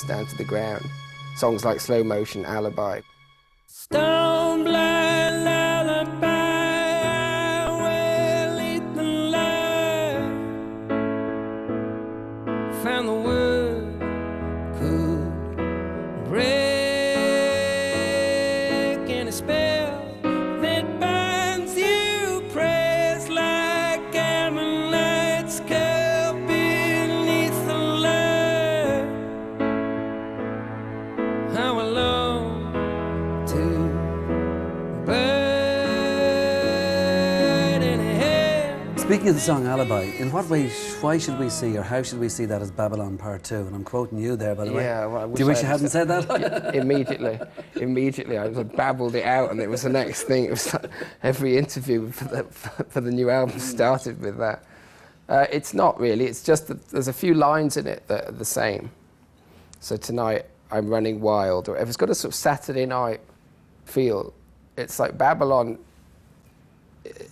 roots down to the ground. Songs like Slow Motion, Alibi. Stone blind lullaby, I will eat the light. Found the word could break any spell that binds you. Praise like Carmelites curl beneath the light. How I long to burn in hell. Speaking of the song Alibi, in what way, why should we see, or how should we see that as Babylon Part 2? And I'm quoting you there, by the way. Yeah, well, Do you wish you hadn't said that? Immediately. I babbled it out, and it was the next thing. It was like every interview for the new album started with that. It's not really. It's just that there's a few lines in it that are the same. So tonight I'm running wild, or if it's got a sort of Saturday night feel. It's like Babylon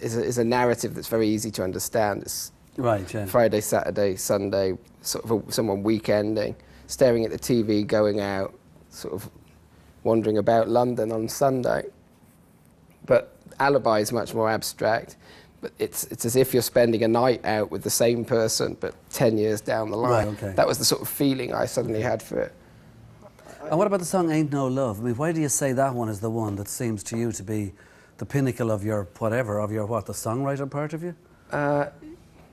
is a narrative that's very easy to understand. It's Right, yeah. Friday, Saturday, Sunday, sort of someone weekending, staring at the TV, going out, sort of wandering about London on Sunday. But Alibi is much more abstract. But it's as if you're spending a night out with the same person, but 10 years down the line. Right, okay. That was the sort of feeling I suddenly had for it. And what about the song Ain't No Love? I mean, why do you say that one is the one that seems to you to be the pinnacle of your whatever, of your what, the songwriter part of you?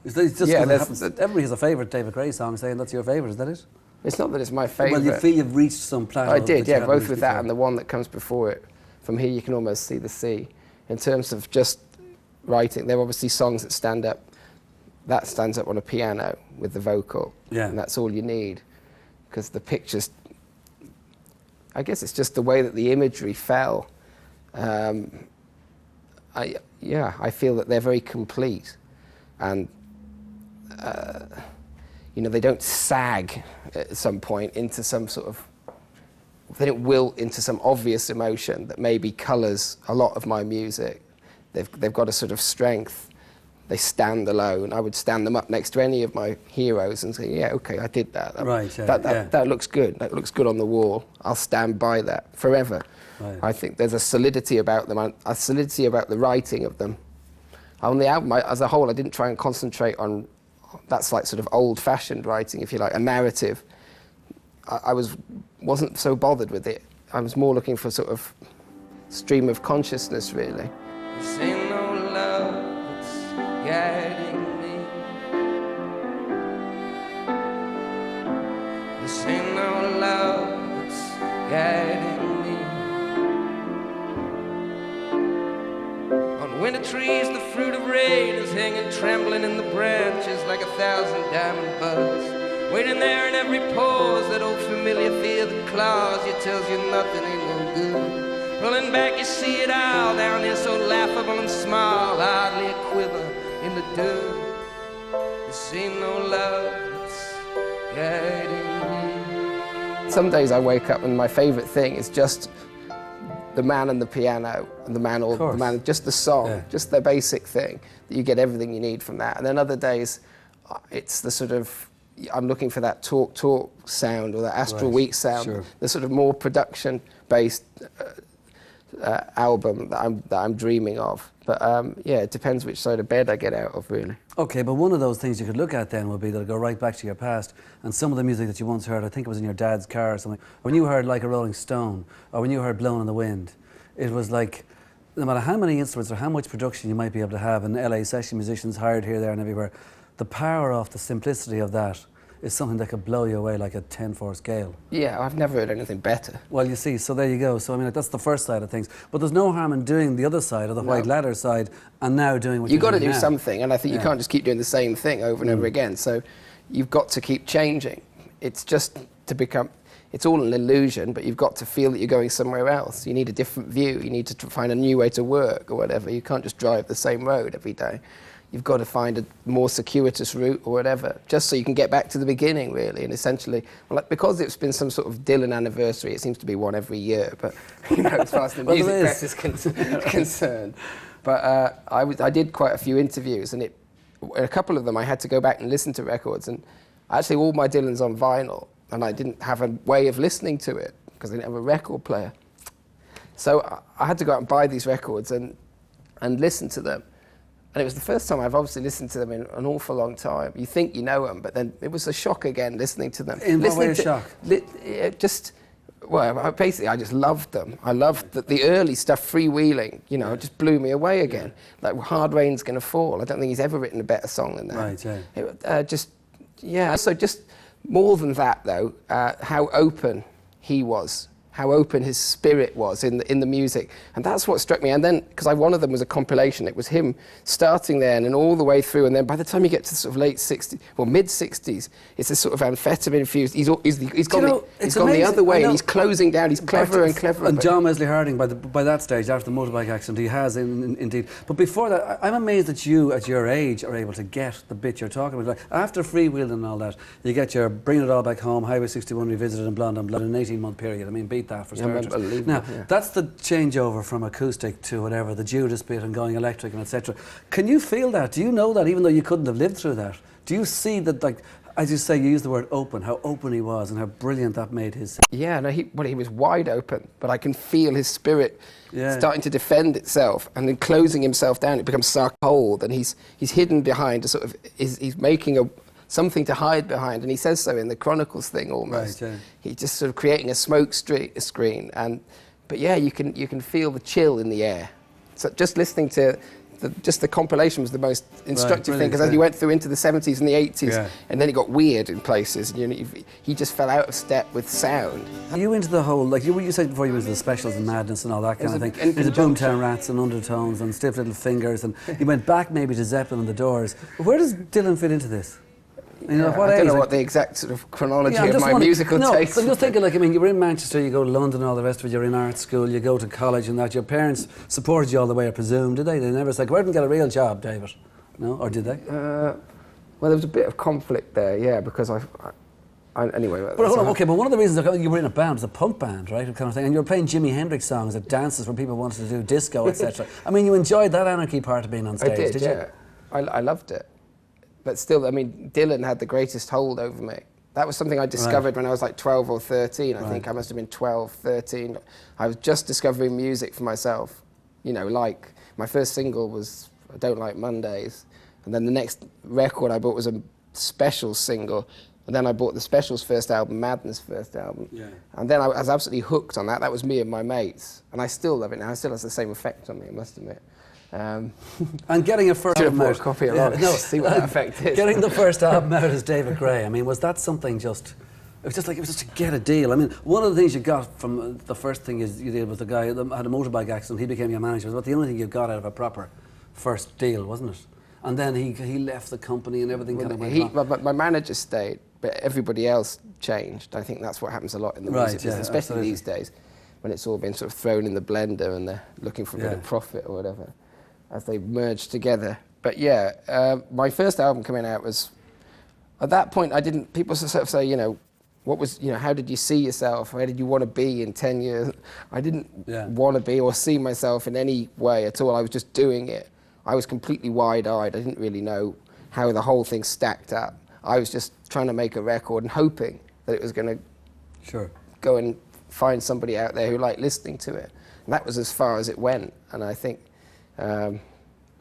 It's just yeah, everybody has a favourite David Gray song saying that's your favourite, is that it? It's not that it's my favourite. Well, you feel you've reached some plateau. I did, that you yeah, haven't both reached with that before. and the one that comes before it. From here you can almost see the sea. In terms of just writing, there are obviously songs that stand up. That stands up on a piano with the vocal. Yeah. And that's all you need. Because the pictures, I guess it's just the way that the imagery fell. I feel that they're very complete. And they don't sag at some point into some sort of, they don't wilt into some obvious emotion that maybe colours a lot of my music. They've got a sort of strength. They stand alone. I would stand them up next to any of my heroes and say, yeah, okay, I did that. Right, yeah, That looks good. That looks good on the wall. I'll stand by that forever. Right. I think there's a solidity about them, a solidity about the writing of them. On the album, as a whole, I didn't try and concentrate on, that's like sort of old-fashioned writing, if you like, a narrative. I wasn't so bothered with it. I was more looking for sort of stream of consciousness, really. This ain't no love that's guiding me. This ain't no love that's guiding me. On winter trees, the fruit of rain is hanging trembling in the branches like 1,000 diamond buds. Waiting there in every pause, that old familiar fear that claws you, tells you nothing ain't no good. Pulling back, you see it all down here, so laughable and small, hardly a quiver in the dirt. This ain't no love that's guiding me. Some days I wake up and my favourite thing is just the man and the piano, and the man, just the song, just the basic thing, that you get everything you need from that. And then other days, it's the sort of, I'm looking for that talk sound, or that Astral Week sound, the sort of more production-based album that I'm dreaming of. But it depends which side of bed I get out of, really. Okay, but one of those things you could look at then would be that go right back to your past, and some of the music that you once heard, I think it was in your dad's car or something, when you heard Like a Rolling Stone, or when you heard Blowing in the Wind, it was like, no matter how many instruments or how much production you might be able to have, and LA session musicians hired here, there and everywhere, the power of the simplicity of that is something that could blow you away like a 10-4 scale. Yeah, I've never heard anything better. Well, you see, so there you go. So, I mean, like, that's the first side of things. But there's no harm in doing the other side, or the white ladder side, and now doing what you're doing now. You've got to do something, and I think you can't just keep doing the same thing over and over again. So you've got to keep changing. It's just to become, it's all an illusion, but you've got to feel that you're going somewhere else. You need a different view. You need to find a new way to work or whatever. You can't just drive the same road every day. You've got to find a more circuitous route or whatever, just so you can get back to the beginning, really. And essentially, well, like, because it's been some sort of Dylan anniversary, it seems to be one every year, but as far as the music press is concerned. But I did quite a few interviews, and a couple of them I had to go back and listen to records, and actually all my Dylan's on vinyl, and I didn't have a way of listening to it because I didn't have a record player. So I had to go out and buy these records and listen to them. And it was the first time I've obviously listened to them in an awful long time. You think you know them, but then it was a shock again listening to them. In what way a shock? Basically, I just loved them. I loved the early stuff, Freewheeling, you know, it just blew me away again. Like Hard Rain's Gonna Fall. I don't think he's ever written a better song than that. Right, yeah. So just more than that, though, how open he was, how open his spirit was in the music. And that's what struck me. And then, because one of them was a compilation, it was him starting there and then all the way through. And then by the time you get to the sort of late 60s, well, mid-60s, it's this sort of amphetamine infused. He's gone the other way and he's closing down. He's cleverer and cleverer. And John Wesley Harding, by that stage, after the motorbike accident, he has indeed. But before that, I'm amazed that you, at your age, are able to get the bit you're talking about. Like, after Freewheeling and all that, you get your Bringing It All Back Home, Highway 61 Revisited and Blonde on Blood in an 18-month period. I mean, beat that for starters. Now, that's the changeover from acoustic to whatever, the Judas bit and going electric and etc. Can you feel that? Do you know that, even though you couldn't have lived through that? Do you see that, like, as you say, you use the word open, how open he was and how brilliant that made his... Yeah, no, he was wide open, but I can feel his spirit starting to defend itself and then closing himself down. It becomes so cold and he's hidden behind a sort of... He's making something to hide behind, and he says so in the Chronicles thing almost. Right, yeah. He's just sort of creating a smoke screen, but yeah, you can feel the chill in the air. So just listening to the compilation was the most instructive thing, because as you went through into the 70s and the 80s, and then it got weird in places, and he just fell out of step with sound. Are you into the whole, like you said before, you were into the Specials and Madness and all that kind of thing, into Boomtown Rats and Undertones and Stiff Little Fingers, and you went back maybe to Zeppelin and the Doors. Where does Dylan fit into this? You know, I don't know what the exact sort of chronology of my musical taste. So I'm just thinking, like, I mean, you were in Manchester, you go to London, all the rest of it, you're in art school, you go to college and that. Your parents supported you all the way, I presume, did they? They never said, go out and get a real job, David. No? Or did they? Well, there was a bit of conflict there, yeah, because anyway. But hold on, okay, but one of the reasons you were in a band was a punk band, right? Kind of thing. And you were playing Jimi Hendrix songs at dances where people wanted to do disco, etc. I mean, you enjoyed that anarchy part of being on stage, did you? I loved it. But still, I mean, Dylan had the greatest hold over me. That was something I discovered when I was like 12 or 13. I think I must have been 12, 13. I was just discovering music for myself. You know, like, my first single was I Don't Like Mondays. And then the next record I bought was a Specials single. And then I bought the Specials' first album, Madness' first album. Yeah. And then I was absolutely hooked on that. That was me and my mates. And I still love it now. It still has the same effect on me, I must admit. And getting a first album out, copy see what that effect is. Getting the first album out as David Gray, I mean, was that something just... It was just to get a deal. I mean, one of the things you got from the first thing is you did with the guy that had a motorbike accident, he became your manager. It was about the only thing you got out of a proper first deal, wasn't it? And then he left the company and everything kind of went wrong. My manager stayed, but everybody else changed. I think that's what happens a lot in the music business, especially these days, when it's all been sort of thrown in the blender and they're looking for a bit of profit or whatever, as they merge together. But yeah, my first album coming out was, at that point, people sort of say, you know, how did you see yourself? Where did you want to be in 10 years? I didn't want to be or see myself in any way at all. I was just doing it. I was completely wide-eyed. I didn't really know how the whole thing stacked up. I was just trying to make a record and hoping that it was going to go and find somebody out there who liked listening to it. And that was as far as it went. And I think, but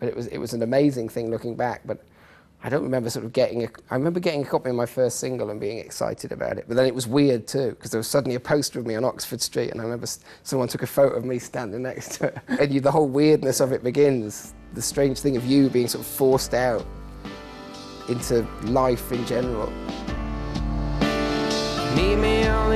it was an amazing thing looking back. But I don't remember sort of I remember getting a copy of my first single and being excited about it. But then it was weird too, because there was suddenly a poster of me on Oxford Street, and I remember someone took a photo of me standing next to it. And the whole weirdness of it begins. The strange thing of you being sort of forced out into life in general. Meet me on